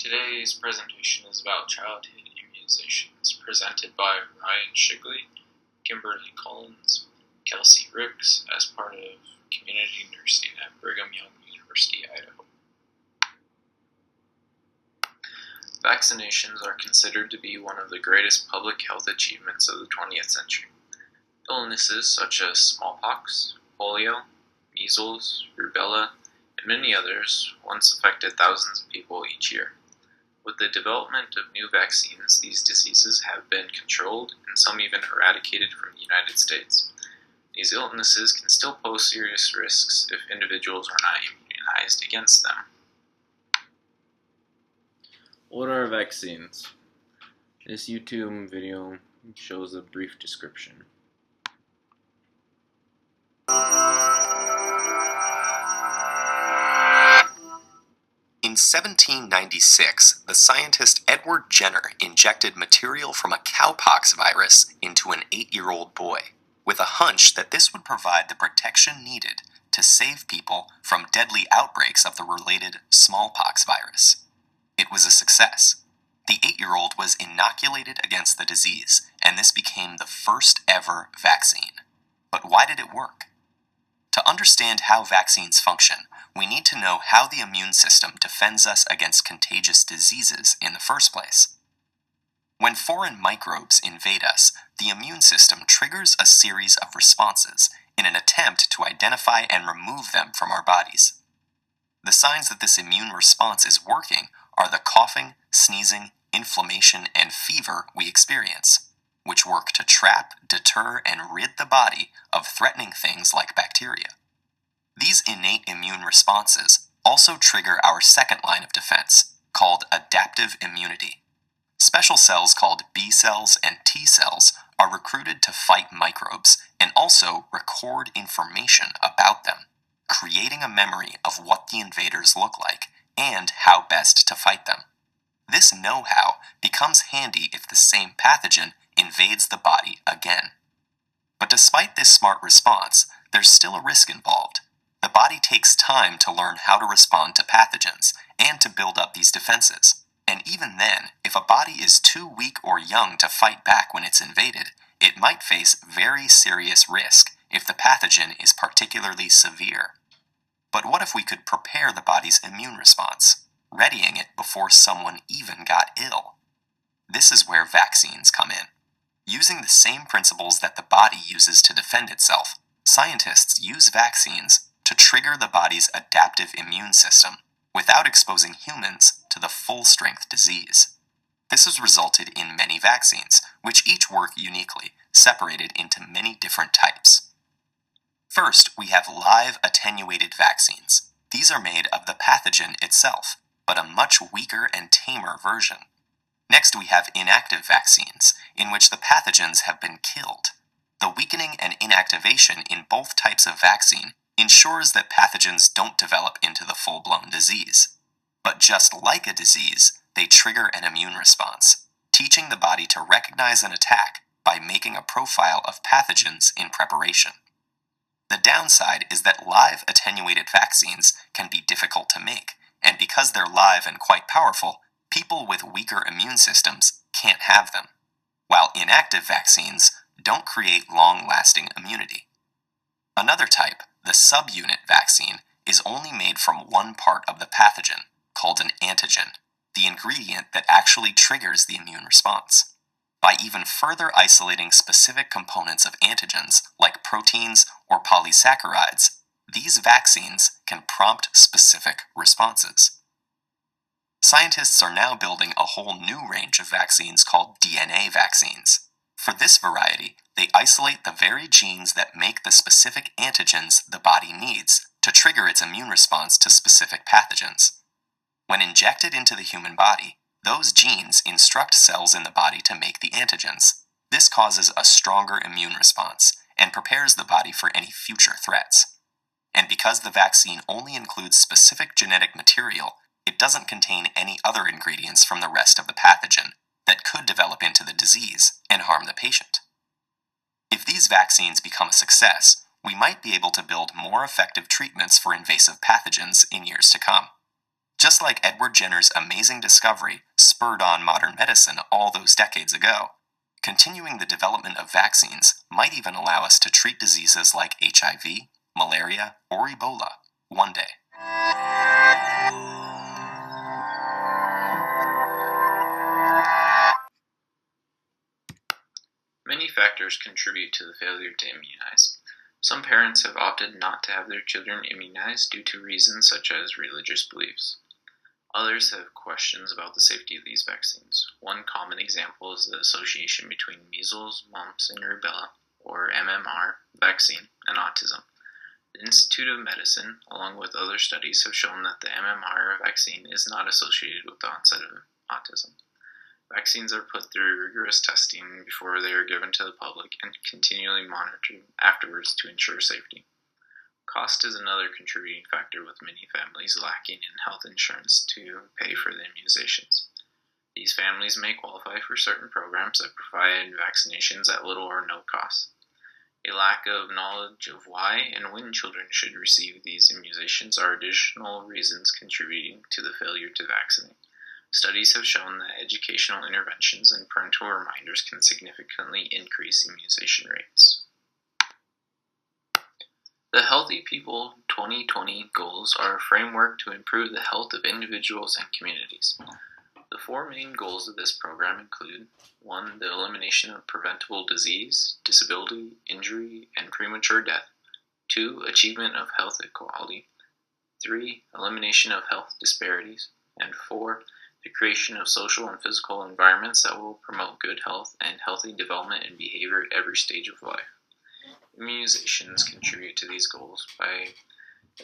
Today's presentation is about childhood immunizations, presented by Ryan Shigley, Kimberly Collins, Kelsey Ricks, as part of community nursing at Brigham Young University, Idaho. Vaccinations are considered to be one of the greatest public health achievements of the 20th century. Illnesses such as smallpox, polio, measles, rubella, and many others once affected thousands of people each year. With the development of new vaccines, these diseases have been controlled and some even eradicated from the United States. These illnesses can still pose serious risks if individuals are not immunized against them. What are vaccines? This YouTube video shows a brief description. In 1796, the scientist Edward Jenner injected material from a cowpox virus into an 8-year-old boy, with a hunch that this would provide the protection needed to save people from deadly outbreaks of the related smallpox virus. It was a success. The 8-year-old was inoculated against the disease, and this became the first ever vaccine. But why did it work? To understand how vaccines function, we need to know how the immune system defends us against contagious diseases in the first place. When foreign microbes invade us, the immune system triggers a series of responses in an attempt to identify and remove them from our bodies. The signs that this immune response is working are the coughing, sneezing, inflammation, and fever we experience, which work to trap, deter, and rid the body of threatening things like bacteria. These innate immune responses also trigger our second line of defense, called adaptive immunity. Special cells called B cells and T cells are recruited to fight microbes and also record information about them, creating a memory of what the invaders look like and how best to fight them. This know-how becomes handy if the same pathogen invades the body again. But despite this smart response, there's still a risk involved. The body takes time to learn how to respond to pathogens and to build up these defenses. And even then, if a body is too weak or young to fight back when it's invaded, it might face very serious risk if the pathogen is particularly severe. But what if we could prepare the body's immune response, readying it before someone even got ill? This is where vaccines come in. Using the same principles that the body uses to defend itself, scientists use vaccines to trigger the body's adaptive immune system without exposing humans to the full-strength disease. This has resulted in many vaccines, which each work uniquely, separated into many different types. First, we have live attenuated vaccines. These are made of the pathogen itself, but a much weaker and tamer version. Next, we have inactive vaccines, in which the pathogens have been killed. The weakening and inactivation in both types of vaccine ensures that pathogens don't develop into the full-blown disease. But just like a disease, they trigger an immune response, teaching the body to recognize an attack by making a profile of pathogens in preparation. The downside is that live attenuated vaccines can be difficult to make, and because they're live and quite powerful, people with weaker immune systems can't have them, while inactive vaccines don't create long-lasting immunity. Another type, the subunit vaccine, is only made from one part of the pathogen, called an antigen, the ingredient that actually triggers the immune response. By even further isolating specific components of antigens, like proteins or polysaccharides, these vaccines can prompt specific responses. Scientists are now building a whole new range of vaccines called DNA vaccines. For this variety, they isolate the very genes that make the specific antigens the body needs to trigger its immune response to specific pathogens. When injected into the human body, those genes instruct cells in the body to make the antigens. This causes a stronger immune response and prepares the body for any future threats. And because the vaccine only includes specific genetic material, it doesn't contain any other ingredients from the rest of the pathogen that could develop into the disease and harm the patient. If these vaccines become a success, we might be able to build more effective treatments for invasive pathogens in years to come. just like Edward Jenner's amazing discovery spurred on modern medicine all those decades ago. Continuing the development of vaccines might even allow us to treat diseases like HIV, malaria, or Ebola one day. Many factors contribute to the failure to immunize. Some parents have opted not to have their children immunized due to reasons such as religious beliefs. Others have questions about the safety of these vaccines. One common example is the association between measles, mumps, and rubella, or MMR, vaccine and autism. The Institute of Medicine, along with other studies, have shown that the MMR vaccine is not associated with the onset of autism. Vaccines are put through rigorous testing before they are given to the public and continually monitored afterwards to ensure safety. Cost is another contributing factor, with many families lacking in health insurance to pay for the immunizations. These families may qualify for certain programs that provide vaccinations at little or no cost. A lack of knowledge of why and when children should receive these immunizations are additional reasons contributing to the failure to vaccinate. Studies have shown that educational interventions and parental reminders can significantly increase immunization rates. The Healthy People 2020 goals are a framework to improve the health of individuals and communities. The four main goals of this program include 1. The elimination of preventable disease, disability, injury, and premature death. 2. Achievement of health equality. 3. Elimination of health disparities. And 4. The creation of social and physical environments that will promote good health and healthy development and behavior at every stage of life. Immunizations contribute to these goals by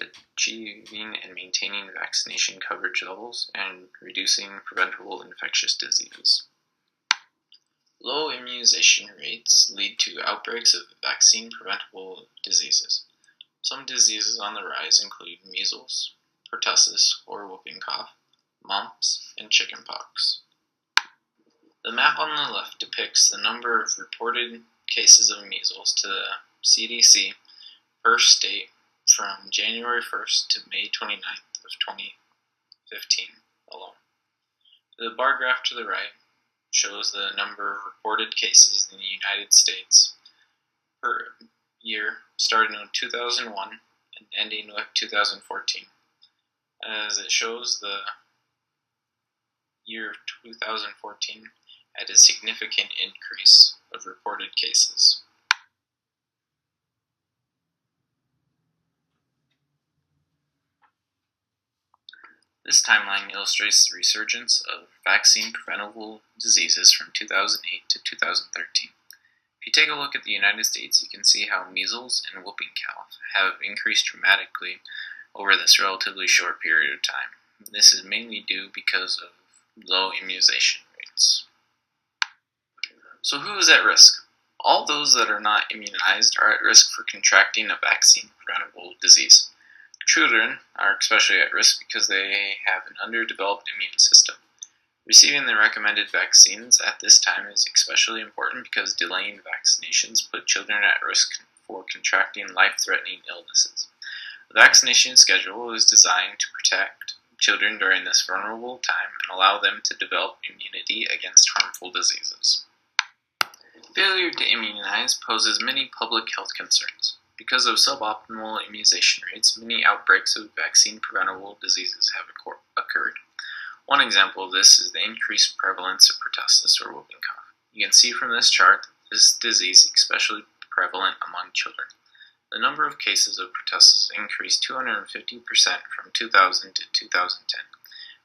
achieving and maintaining vaccination coverage levels and reducing preventable infectious diseases. Low immunization rates lead to outbreaks of vaccine-preventable diseases. Some diseases on the rise include measles, pertussis or whooping cough, mumps, and chickenpox. The map on the left depicts the number of reported cases of measles to the CDC per state from January 1st to May 29th of 2015 alone. The bar graph to the right shows the number of reported cases in the United States per year starting in 2001 and ending with 2014. As it shows, the year 2014 had a significant increase of reported cases. This timeline illustrates the resurgence of vaccine-preventable diseases from 2008 to 2013. If you take a look at the United States, you can see how measles and whooping cough have increased dramatically over this relatively short period of time. This is mainly due because of low immunization rates. So who is at risk? All those that are not immunized are at risk for contracting a vaccine-preventable disease. Children are especially at risk because they have an underdeveloped immune system. Receiving the recommended vaccines at this time is especially important because delaying vaccinations put children at risk for contracting life-threatening illnesses. The vaccination schedule is designed to protect children during this vulnerable time and allow them to develop immunity against harmful diseases. Failure to immunize poses many public health concerns. Because of suboptimal immunization rates, many outbreaks of vaccine-preventable diseases have occurred. One example of this is the increased prevalence of pertussis or whooping cough. You can see from this chart that this disease is especially prevalent among children. The number of cases of pertussis increased 250% from 2000 to 2010,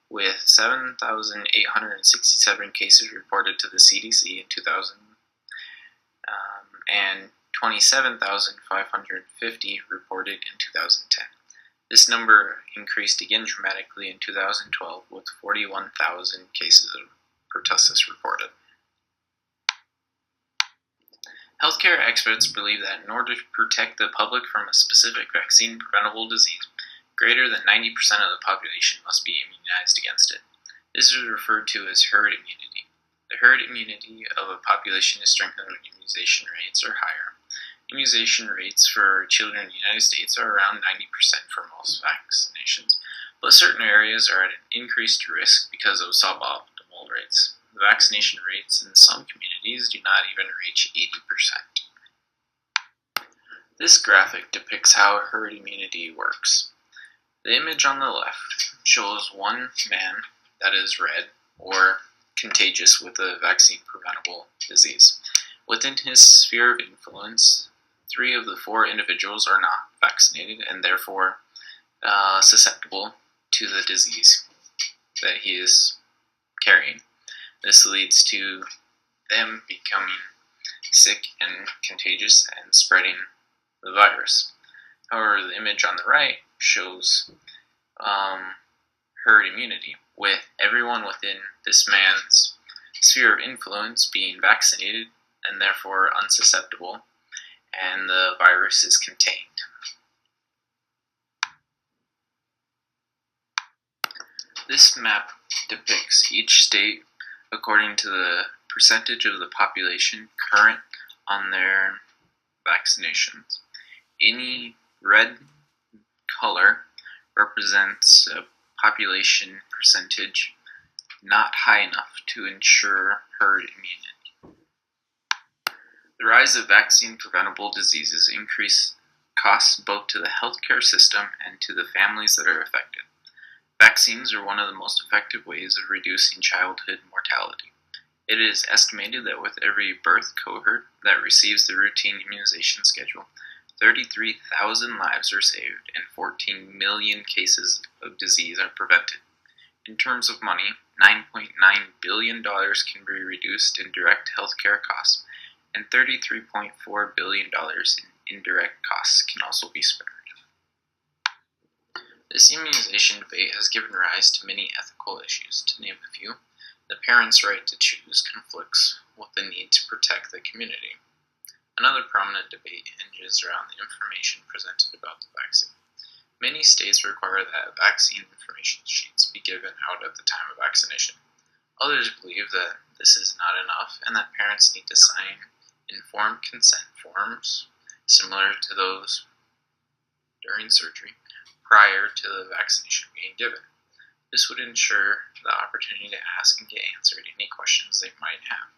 with 7,867 cases reported to the CDC in 2000 and 27,550 reported in 2010. This number increased again dramatically in 2012 with 41,000 cases of pertussis reported. Healthcare experts believe that in order to protect the public from a specific vaccine-preventable disease, greater than 90% of the population must be immunized against it. This is referred to as herd immunity. The herd immunity of a population is strengthened when immunization rates are higher. Immunization rates for children in the United States are around 90% for most vaccinations, but certain areas are at an increased risk because of suboptimal rates. The vaccination rates in some communities do not even reach 80%. This graphic depicts how herd immunity works. The image on the left shows one man that is red or contagious with a vaccine-preventable disease. Within his sphere of influence, 3 of the 4 individuals are not vaccinated and therefore susceptible to the disease that he is carrying. This leads to them becoming sick and contagious and spreading the virus. However, the image on the right shows herd immunity, with everyone within this man's sphere of influence being vaccinated and therefore unsusceptible, and the virus is contained. This map depicts each state according to the percentage of the population current on their vaccinations. Any red color represents a population percentage not high enough to ensure herd immunity. The rise of vaccine-preventable diseases increase costs both to the healthcare system and to the families that are affected. Vaccines are one of the most effective ways of reducing childhood mortality. It is estimated that with every birth cohort that receives the routine immunization schedule, 33,000 lives are saved and 14 million cases of disease are prevented. In terms of money, $9.9 billion can be reduced in direct healthcare costs, and $33.4 billion in indirect costs can also be spared. This immunization debate has given rise to many ethical issues. To name a few, the parent's right to choose conflicts with the need to protect the community. Another prominent debate hinges around the information presented about the vaccine. Many states require that vaccine information sheets be given out at the time of vaccination. Others believe that this is not enough and that parents need to sign informed consent forms similar to those during surgery prior to the vaccination being given. This would ensure the opportunity to ask and get answered any questions they might have.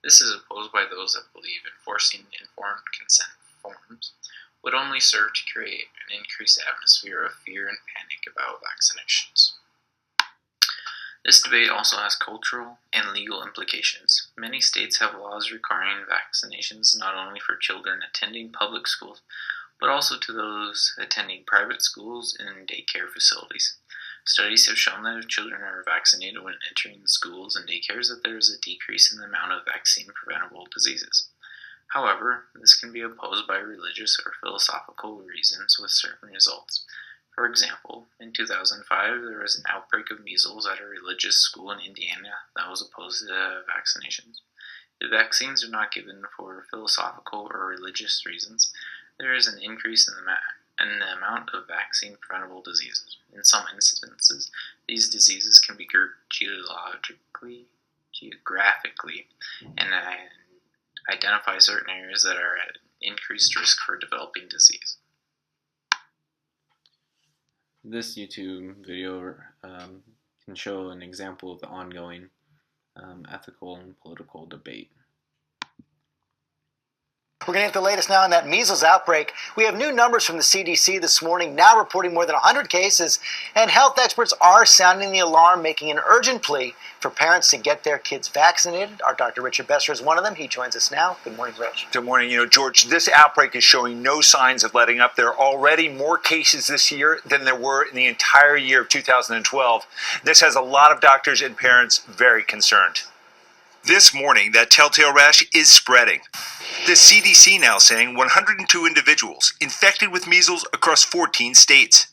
This is opposed by those that believe enforcing informed consent forms would only serve to create an increased atmosphere of fear and panic about vaccinations. This debate also has cultural and legal implications. Many states have laws requiring vaccinations not only for children attending public schools, but also to those attending private schools and daycare facilities. Studies have shown that if children are vaccinated when entering schools and daycares, that there is a decrease in the amount of vaccine-preventable diseases. However, this can be opposed by religious or philosophical reasons with certain results. For example, in 2005, there was an outbreak of measles at a religious school in Indiana that was opposed to vaccinations. If vaccines are not given for philosophical or religious reasons, there is an increase in the amount of vaccine-preventable diseases. In some instances, these diseases can be grouped geographically, and identify certain areas that are at increased risk for developing disease. This YouTube video can show an example of the ongoing ethical and political debate. We're going to get the latest now on that measles outbreak. We have new numbers from the CDC this morning, now reporting more than 100 cases, and health experts are sounding the alarm, making an urgent plea for parents to get their kids vaccinated. Our Dr. Richard Besser is one of them. He joins us now. Good morning, Rich. Good morning. George, this outbreak is showing no signs of letting up. There are already more cases this year than there were in the entire year of 2012. This has a lot of doctors and parents very concerned. This morning, that telltale rash is spreading. The CDC now saying 102 individuals infected with measles across 14 states.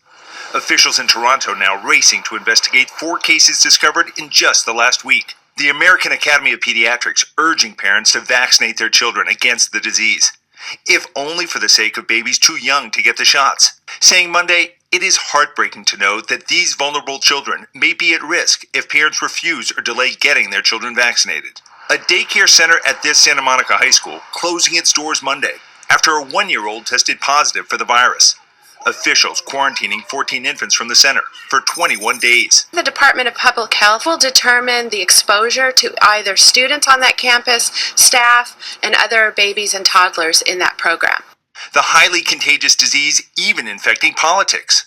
Officials in Toronto now racing to investigate 4 cases discovered in just the last week. The American Academy of Pediatrics urging parents to vaccinate their children against the disease, if only for the sake of babies too young to get the shots, saying Monday, it is heartbreaking to know that these vulnerable children may be at risk if parents refuse or delay getting their children vaccinated. A daycare center at this Santa Monica high school closing its doors Monday after a 1-year-old tested positive for the virus. Officials quarantining 14 infants from the center for 21 days. The Department of Public Health will determine the exposure to either students on that campus, staff, and other babies and toddlers in that program. The highly contagious disease even infecting politics.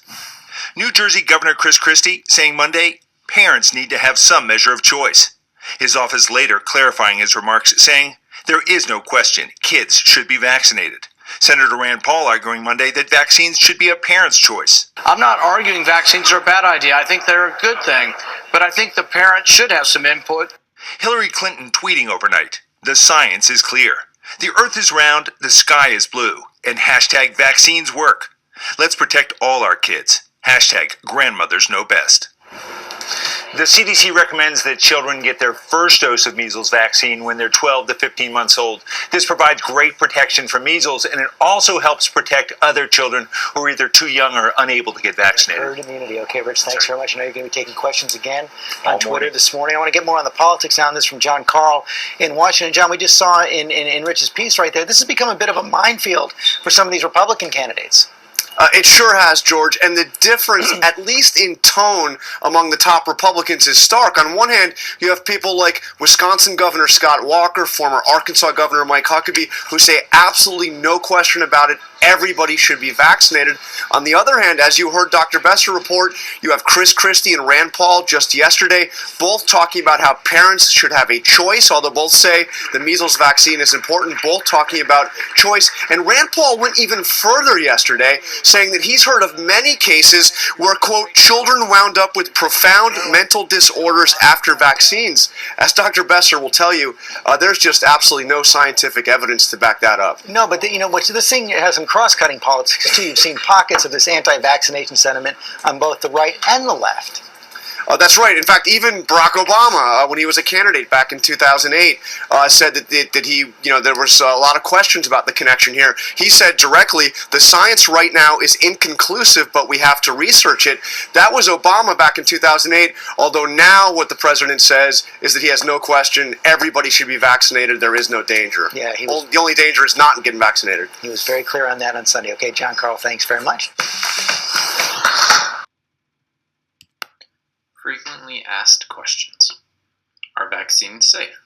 New Jersey Governor Chris Christie saying Monday, parents need to have some measure of choice. His office later clarifying his remarks, saying, there is no question kids should be vaccinated. Senator Rand Paul arguing Monday that vaccines should be a parent's choice. I'm not arguing vaccines are a bad idea. I think they're a good thing. But I think the parents should have some input. Hillary Clinton tweeting overnight, the science is clear. The earth is round, the sky is blue, and hashtag vaccines work. Let's protect all our kids. Hashtag grandmothers know best. The CDC recommends that children get their first dose of measles vaccine when they're 12 to 15 months old. This provides great protection from measles, and it also helps protect other children who are either too young or unable to get vaccinated. Herd immunity. Okay, Rich, thanks very much. I know you're going to be taking questions again on Twitter this morning. I want to get more on the politics now on this from John Carl in Washington. John, we just saw in Rich's piece right there, this has become a bit of a minefield for some of these Republican candidates. It sure has, George, and the difference, at least in tone, among the top Republicans is stark. On one hand, you have people like Wisconsin Governor Scott Walker, former Arkansas Governor Mike Huckabee, who say absolutely no question about it, everybody should be vaccinated. On the other hand, as you heard Dr. Besser report, you have Chris Christie and Rand Paul just yesterday, both talking about how parents should have a choice, although both say the measles vaccine is important, both talking about choice. And Rand Paul went even further yesterday, saying that he's heard of many cases where, quote, children wound up with profound mental disorders after vaccines. As Dr. Besser will tell you, there's just absolutely no scientific evidence to back that up. No, but this thing has some cross-cutting politics too. You've seen pockets of this anti-vaccination sentiment on both the right and the left. That's right. In fact, even Barack Obama, when he was a candidate back in 2008, said that he, there was a lot of questions about the connection here. He said directly, the science right now is inconclusive, but we have to research it. That was Obama back in 2008, although now what the president says is that he has no question, everybody should be vaccinated, there is no danger. Yeah, the only danger is not in getting vaccinated. He was very clear on that on Sunday. Okay, John Carl, thanks very much. Frequently asked questions. Are vaccines safe?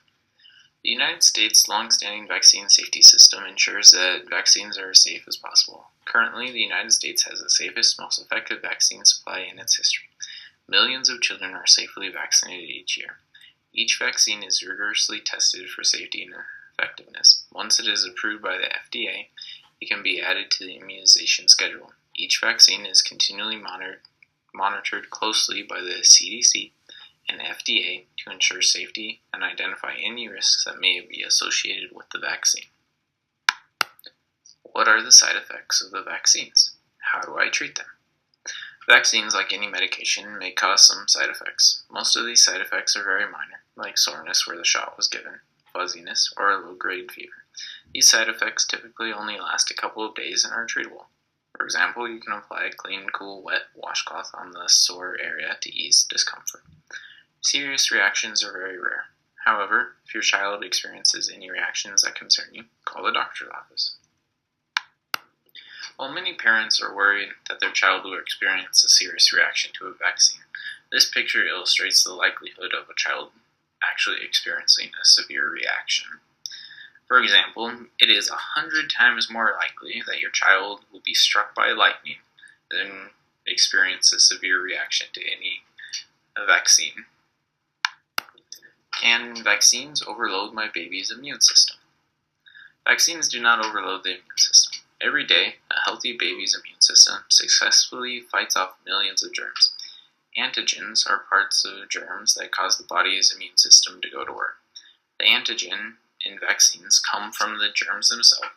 The United States' long-standing vaccine safety system ensures that vaccines are as safe as possible. Currently, the United States has the safest, most effective vaccine supply in its history. Millions of children are safely vaccinated each year. Each vaccine is rigorously tested for safety and effectiveness. Once it is approved by the FDA, it can be added to the immunization schedule. Each vaccine is continually monitored closely by the CDC and FDA to ensure safety and identify any risks that may be associated with the vaccine. What are the side effects of the vaccines? How do I treat them? Vaccines, like any medication, may cause some side effects. Most of these side effects are very minor, like soreness where the shot was given, fuzziness, or a low-grade fever. These side effects typically only last a couple of days and are treatable. For example, you can apply a clean, cool, wet washcloth on the sore area to ease discomfort. Serious reactions are very rare. However, if your child experiences any reactions that concern you, call the doctor's office. While many parents are worried that their child will experience a serious reaction to a vaccine, this picture illustrates the likelihood of a child actually experiencing a severe reaction. For example, it is 100 times more likely that your child will be struck by lightning than experience a severe reaction to any vaccine. Can vaccines overload my baby's immune system? Vaccines do not overload the immune system. Every day, a healthy baby's immune system successfully fights off millions of germs. Antigens are parts of germs that cause the body's immune system to go to work. The antigen in vaccines come from the germs themselves,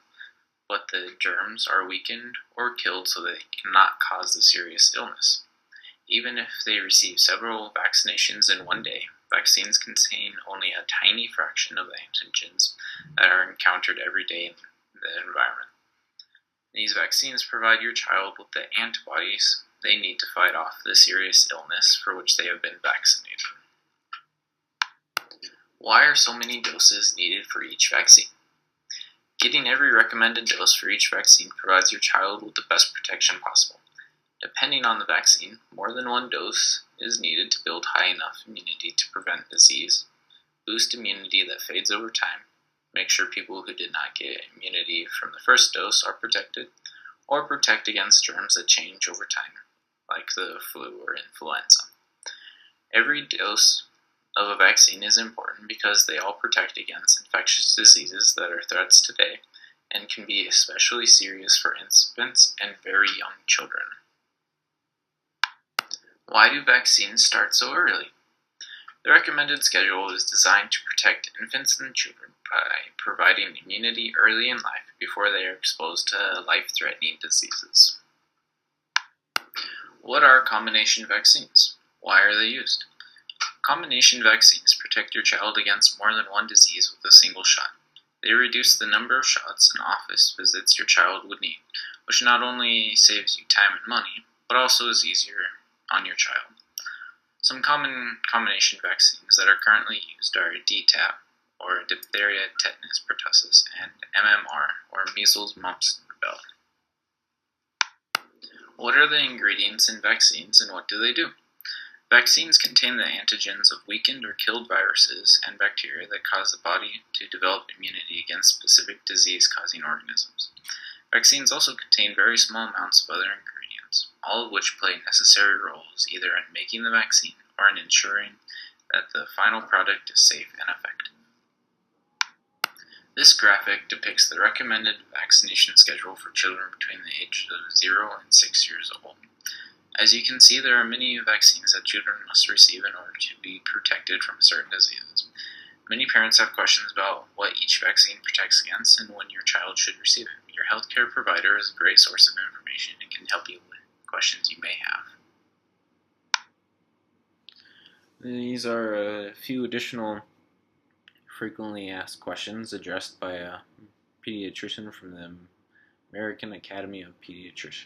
but the germs are weakened or killed so they cannot cause the serious illness. Even if they receive several vaccinations in one day, vaccines contain only a tiny fraction of the antigens that are encountered every day in the environment. These vaccines provide your child with the antibodies they need to fight off the serious illness for which they have been vaccinated. Why are so many doses needed for each vaccine? Getting every recommended dose for each vaccine provides your child with the best protection possible. Depending on the vaccine, more than one dose is needed to build high enough immunity to prevent disease, boost immunity that fades over time, make sure people who did not get immunity from the first dose are protected, or protect against germs that change over time, like the flu or influenza. Every dose of a vaccine is important because they all protect against infectious diseases that are threats today and can be especially serious for infants and very young children. Why do vaccines start so early? The recommended schedule is designed to protect infants and children by providing immunity early in life before they are exposed to life-threatening diseases. What are combination vaccines? Why are they used? Combination vaccines protect your child against more than one disease with a single shot. They reduce the number of shots and office visits your child would need, which not only saves you time and money, but also is easier on your child. Some common combination vaccines that are currently used are DTaP, or diphtheria, tetanus, pertussis, and MMR, or measles, mumps, and rubella. What are the ingredients in vaccines and what do they do? Vaccines contain the antigens of weakened or killed viruses and bacteria that cause the body to develop immunity against specific disease-causing organisms. Vaccines also contain very small amounts of other ingredients, all of which play necessary roles either in making the vaccine or in ensuring that the final product is safe and effective. This graphic depicts the recommended vaccination schedule for children between the ages of 0 and 6 years old. As you can see, there are many vaccines that children must receive in order to be protected from certain diseases. Many parents have questions about what each vaccine protects against and when your child should receive it. Your healthcare provider is a great source of information and can help you with questions you may have. These are a few additional frequently asked questions addressed by a pediatrician from the American Academy of Pediatrics.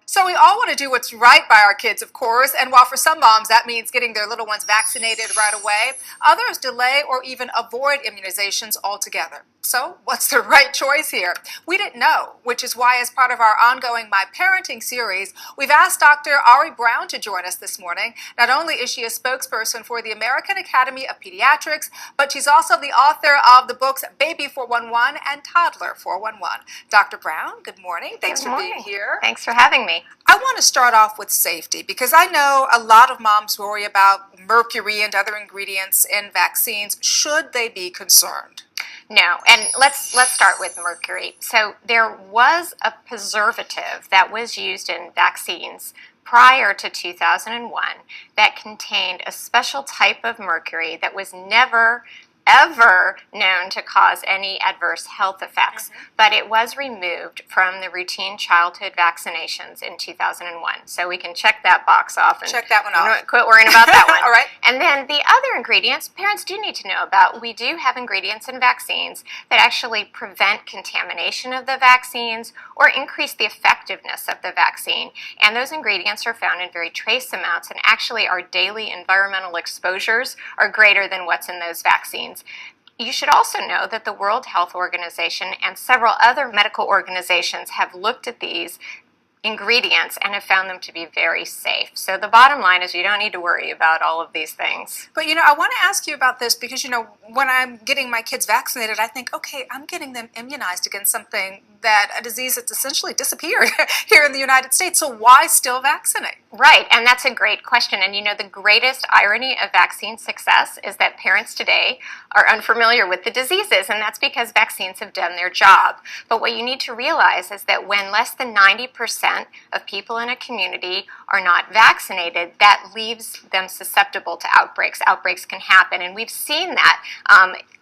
So we all want to do what's right by our kids, of course, and while for some moms that means getting their little ones vaccinated right away, others delay or even avoid immunizations altogether. So what's the right choice here? We didn't know, which is why as part of our ongoing My Parenting series, we've asked Dr. Ari Brown to join us this morning. Not only is she a spokesperson for the American Academy of Pediatrics, but she's also the author of the books Baby 411 and Toddler 411. Dr. Brown, good morning. Thanks for being here. Thanks for having me. I want to start off with safety because I know a lot of moms worry about mercury and other ingredients in vaccines. Should they be concerned? No, and let's start with mercury. So there was a preservative that was used in vaccines prior to 2001 that contained a special type of mercury that was never ever known to cause any adverse health effects, but it was removed from the routine childhood vaccinations in 2001. So we can check that box off and check that one off. Quit worrying about that one. All right. And then the other ingredients parents do need to know about. We do have ingredients in vaccines that actually prevent contamination of the vaccines or increase the effectiveness of the vaccine. And those ingredients are found in very trace amounts, and actually our daily environmental exposures are greater than what's in those vaccines. You should also know that the World Health Organization and several other medical organizations have looked at these ingredients and have found them to be very safe. So the bottom line is you don't need to worry about all of these things. But I want to ask you about this because when I'm getting my kids vaccinated, I think, okay, I'm getting them immunized against something a disease that's essentially disappeared here in the United States. So why still vaccinate? Right, and that's a great question. And the greatest irony of vaccine success is that parents today are unfamiliar with the diseases, and that's because vaccines have done their job. But what you need to realize is that when less than 90% of people in a community are not vaccinated, that leaves them susceptible to outbreaks. Outbreaks can happen, and we've seen that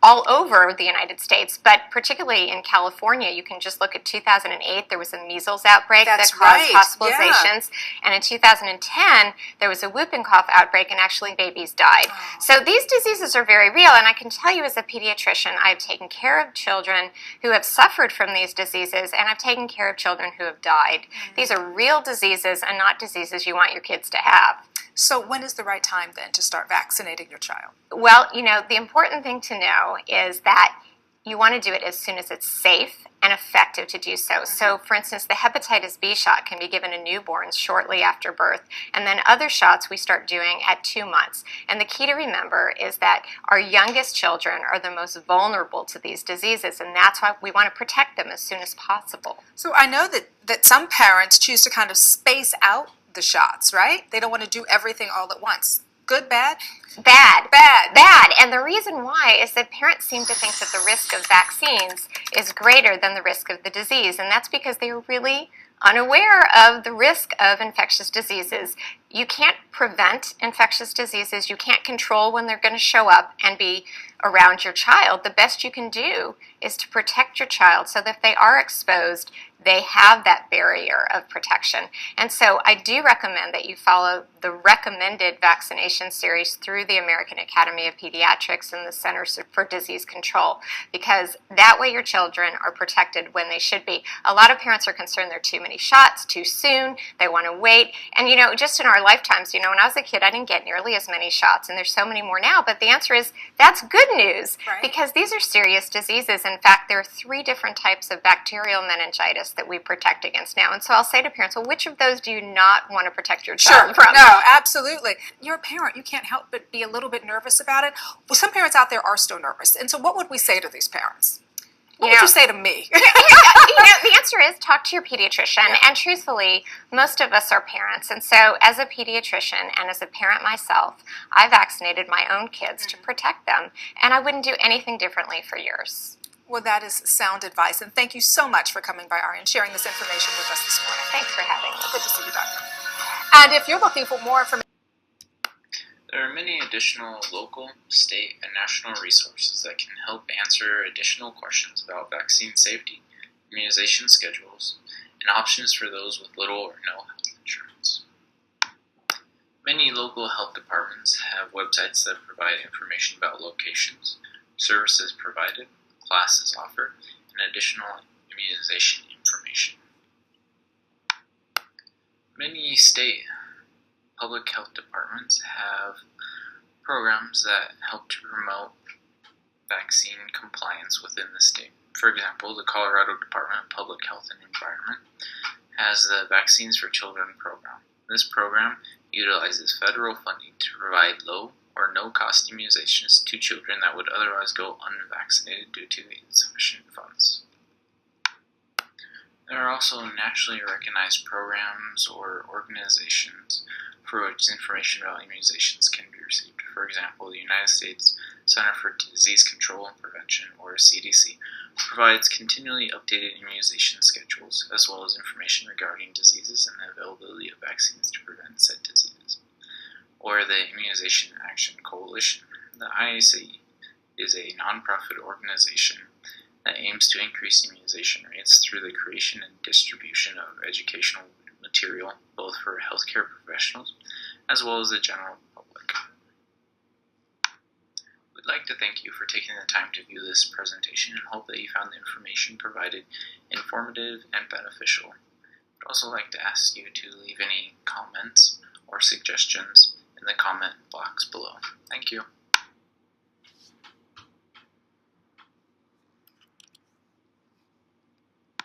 all over the United States, but particularly in California. You can just look at 2008, there was a measles outbreak that caused hospitalizations, and in 2010, there was a whooping cough outbreak, and actually babies died. So these diseases are very real, and I can tell you as a pediatrician, I've taken care of children who have suffered from these diseases, and I've taken care of children who have died. These are real diseases and not diseases you want your kids to have. So when is the right time then to start vaccinating your child? Well, the important thing to know is that you want to do it as soon as it's safe and effective to do so. So, for instance, the hepatitis B shot can be given to newborns shortly after birth, and then other shots we start doing at 2 months. And the key to remember is that our youngest children are the most vulnerable to these diseases, and that's why we want to protect them as soon as possible. So I know that some parents choose to kind of space out the shots, right? They don't want to do everything all at once. Good, bad? Bad. Bad. Bad. And the reason why is that parents seem to think that the risk of vaccines is greater than the risk of the disease. And that's because they're really unaware of the risk of infectious diseases. You can't prevent infectious diseases. You can't control when they're going to show up and be around your child. The best you can do is to protect your child so that if they are exposed, they have that barrier of protection. And so I do recommend that you follow the recommended vaccination series through the American Academy of Pediatrics and the Centers for Disease Control, because that way your children are protected when they should be. A lot of parents are concerned there are too many shots too soon. They want to wait. And, just in our lifetimes, when I was a kid, I didn't get nearly as many shots, and there's so many more now. But the answer is that's good news, right? Because these are serious diseases. In fact, there are 3 different types of bacterial meningitis that we protect against now. And so I'll say to parents, well, which of those do you not want to protect your child from? No, absolutely. You're a parent. You can't help but be a little bit nervous about it. Well, some parents out there are still nervous. And so what would we say to these parents? What would you say to me? The answer is talk to your pediatrician. Yeah. And truthfully, most of us are parents. And so as a pediatrician and as a parent myself, I vaccinated my own kids to protect them. And I wouldn't do anything differently for yours. Well, that is sound advice. And thank you so much for coming by, Ari, and sharing this information with us this morning. Thanks for having me. Good to see you, Doctor. And if you're looking for more information, there are many additional local, state, and national resources that can help answer additional questions about vaccine safety, immunization schedules, and options for those with little or no health insurance. Many local health departments have websites that provide information about locations, services provided, classes offered, and additional immunization information. Many state public health departments have programs that help to promote vaccine compliance within the state. For example, the Colorado Department of Public Health and Environment has the Vaccines for Children program. This program utilizes federal funding to provide low or no-cost immunizations to children that would otherwise go unvaccinated due to insufficient funds. There are also nationally recognized programs or organizations for which information about immunizations can be received. For example, the United States Center for Disease Control and Prevention, or CDC, provides continually updated immunization schedules, as well as information regarding diseases and the availability of vaccines to prevent said diseases. Or the Immunization Action Coalition. The IACE is a nonprofit organization that aims to increase immunization rates through the creation and distribution of educational material, both for healthcare professionals as well as the general public. We'd like to thank you for taking the time to view this presentation and hope that you found the information provided informative and beneficial. We'd also like to ask you to leave any comments or suggestions in the comment box below. Thank you.